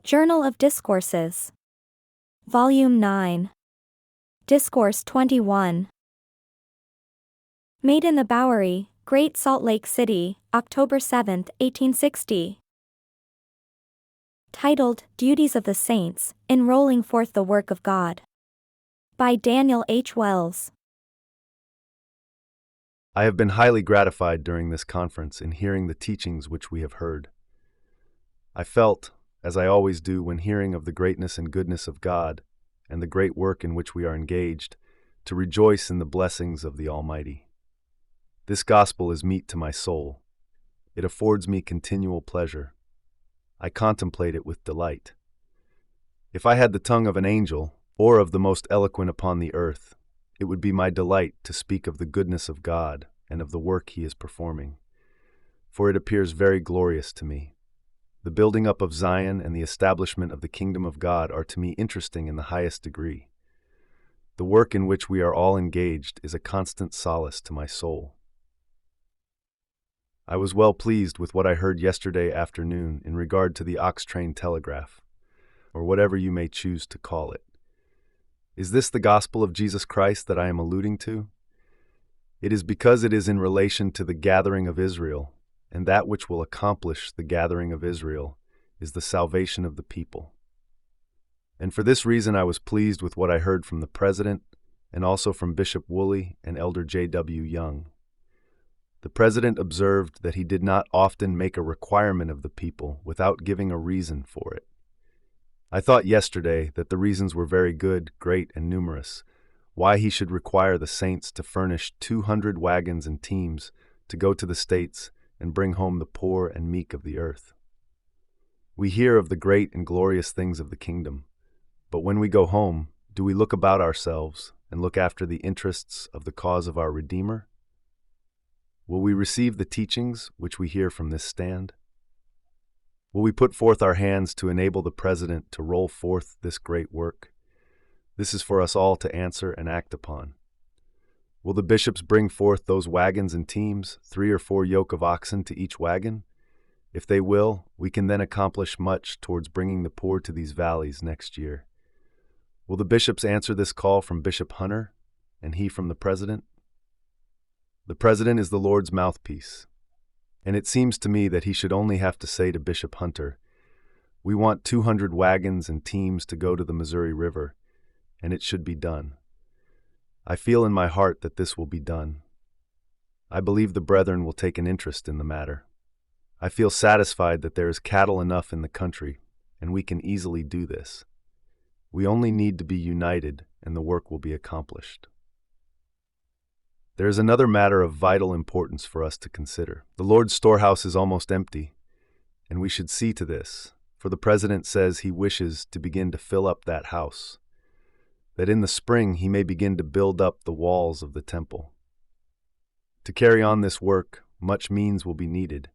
Journal of Discourses. Volume 9. Discourse 21. Made in the Bowery, Great Salt Lake City, October 7, 1860. Titled, Duties of the Saints, in Rolling Forth the Work of God. By Daniel H. Wells. I have been highly gratified during this conference in hearing the teachings which we have heard. I felt, as I always do when hearing of the greatness and goodness of God, and the great work in which we are engaged, to rejoice in the blessings of the Almighty. This gospel is meat to my soul. It affords me continual pleasure. I contemplate it with delight. If I had the tongue of an angel, or of the most eloquent upon the earth, it would be my delight to speak of the goodness of God and of the work He is performing, for it appears very glorious to me. The building up of Zion and the establishment of the kingdom of God are to me interesting in the highest degree. The work in which we are all engaged is a constant solace to my soul. I was well pleased with what I heard yesterday afternoon in regard to the ox train telegraph, or whatever you may choose to call it. Is this the gospel of Jesus Christ that I am alluding to? It is because it is in relation to the gathering of Israel, and that which will accomplish the gathering of Israel is the salvation of the people. And for this reason I was pleased with what I heard from the President, and also from Bishop Woolley and Elder J.W. Young. The President observed that he did not often make a requirement of the people without giving a reason for it. I thought yesterday that the reasons were very good, great, and numerous, why he should require the saints to furnish 200 wagons and teams to go to the States and bring home the poor and meek of the earth. We hear of the great and glorious things of the kingdom, but when we go home, do we look about ourselves and look after the interests of the cause of our Redeemer? Will we receive the teachings which we hear from this stand? Will we put forth our hands to enable the President to roll forth this great work? This is for us all to answer and act upon. Will the bishops bring forth those wagons and teams, 3 or 4 yoke of oxen to each wagon? If they will, we can then accomplish much towards bringing the poor to these valleys next year. Will the bishops answer this call from Bishop Hunter, and he from the President? The President is the Lord's mouthpiece, and it seems to me that he should only have to say to Bishop Hunter, "We want 200 wagons and teams to go to the Missouri River," and it should be done. I feel in my heart that this will be done. I believe the brethren will take an interest in the matter. I feel satisfied that there is cattle enough in the country, and we can easily do this. We only need to be united, and the work will be accomplished. There is another matter of vital importance for us to consider. The Lord's storehouse is almost empty, and we should see to this, for the President says he wishes to begin to fill up that house, that in the spring he may begin to build up the walls of the temple. To carry on this work, much means will be needed,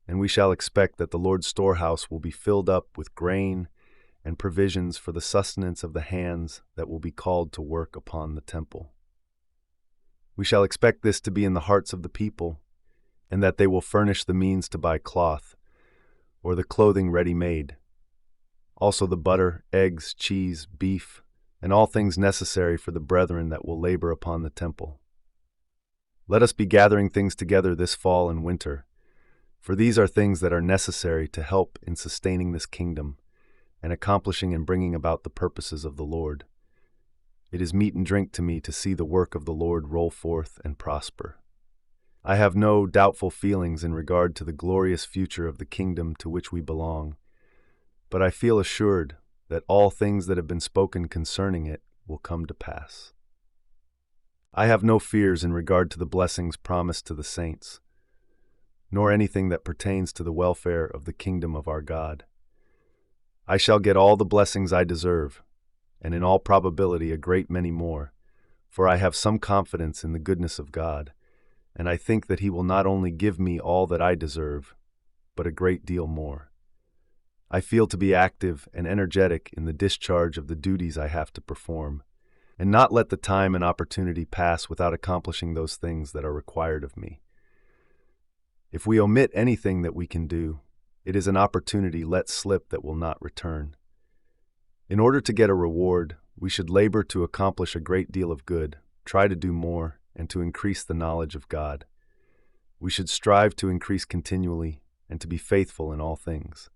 and we shall expect that the Lord's storehouse will be filled up with grain and provisions for the sustenance of the hands that will be called to work upon the temple. We shall expect this to be in the hearts of the people, and that they will furnish the means to buy cloth, or the clothing ready-made, also the butter, eggs, cheese, beef, and all things necessary for the brethren that will labor upon the temple. Let us be gathering things together this fall and winter, for these are things that are necessary to help in sustaining this kingdom and accomplishing and bringing about the purposes of the Lord. It is meat and drink to me to see the work of the Lord roll forth and prosper. I have no doubtful feelings in regard to the glorious future of the kingdom to which we belong, but I feel assured that all things that have been spoken concerning it will come to pass. I have no fears in regard to the blessings promised to the saints, nor anything that pertains to the welfare of the kingdom of our God. I shall get all the blessings I deserve, and in all probability a great many more, for I have some confidence in the goodness of God, and I think that He will not only give me all that I deserve, but a great deal more. I feel to be active and energetic in the discharge of the duties I have to perform, and not let the time and opportunity pass without accomplishing those things that are required of me. If we omit anything that we can do, It is an opportunity let slip that will not return. In order to get a reward, we should labor to accomplish a great deal of good, try to do more, and to increase the knowledge of God. We should strive to increase continually and to be faithful in all things.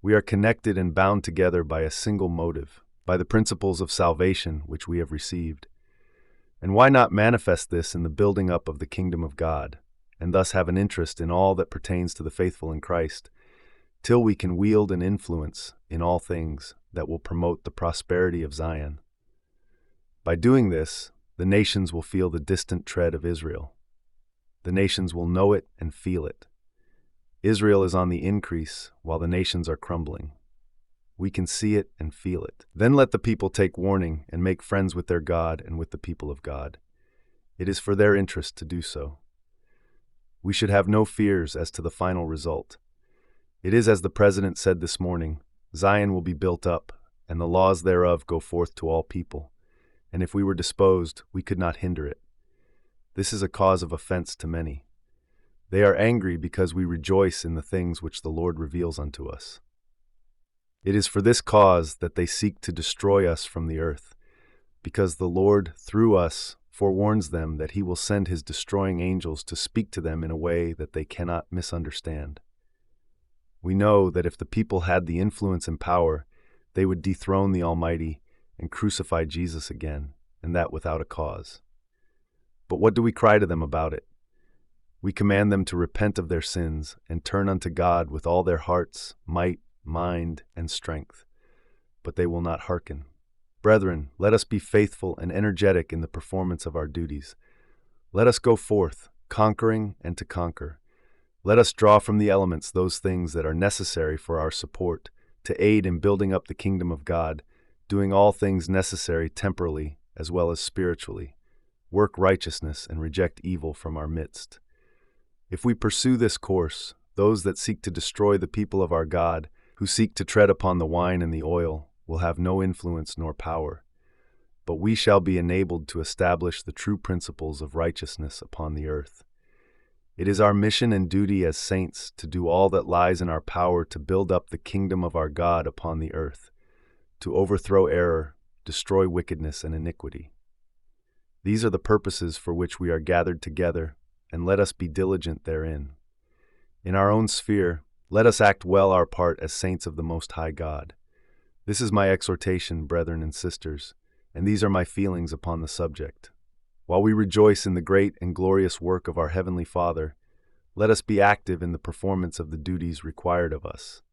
We are connected and bound together by a single motive, by the principles of salvation which we have received. And why not manifest this in the building up of the kingdom of God, and thus have an interest in all that pertains to the faithful in Christ, till we can wield an influence in all things that will promote the prosperity of Zion. By doing this, the nations will feel the distant tread of Israel. The nations will know it and feel it. Israel is on the increase while the nations are crumbling. We can see it and feel it. Then let the people take warning and make friends with their God and with the people of God. It is for their interest to do so. We should have no fears as to the final result. It is as the President said this morning, Zion will be built up, and the laws thereof go forth to all people. And if we were disposed, we could not hinder it. This is a cause of offense to many. They are angry because we rejoice in the things which the Lord reveals unto us. It is for this cause that they seek to destroy us from the earth, because the Lord, through us, forewarns them that he will send his destroying angels to speak to them in a way that they cannot misunderstand. We know that if the people had the influence and power, they would dethrone the Almighty and crucify Jesus again, and that without a cause. But what do we cry to them about it? We command them to repent of their sins and turn unto God with all their hearts, might, mind, and strength. But they will not hearken. Brethren, let us be faithful and energetic in the performance of our duties. Let us go forth, conquering and to conquer. Let us draw from the elements those things that are necessary for our support, to aid in building up the kingdom of God, doing all things necessary temporally as well as spiritually. Work righteousness and reject evil from our midst. If we pursue this course, those that seek to destroy the people of our God, who seek to tread upon the wine and the oil, will have no influence nor power. But we shall be enabled to establish the true principles of righteousness upon the earth. It is our mission and duty as saints to do all that lies in our power to build up the kingdom of our God upon the earth, to overthrow error, destroy wickedness and iniquity. These are the purposes for which we are gathered together, and let us be diligent therein. In our own sphere, let us act well our part as saints of the Most High God. This is my exhortation, brethren and sisters, and these are my feelings upon the subject. While we rejoice in the great and glorious work of our Heavenly Father, let us be active in the performance of the duties required of us.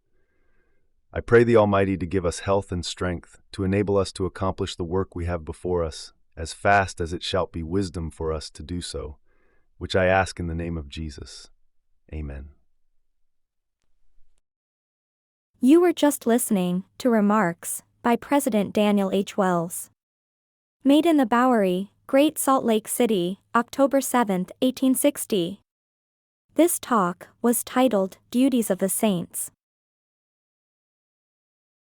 I pray the Almighty to give us health and strength to enable us to accomplish the work we have before us, as fast as it shall be wisdom for us to do so, which I ask in the name of Jesus. Amen. You were just listening to remarks by President Daniel H. Wells. Made in the Bowery, Great Salt Lake City, October 7, 1860. This talk was titled Duties of the Saints.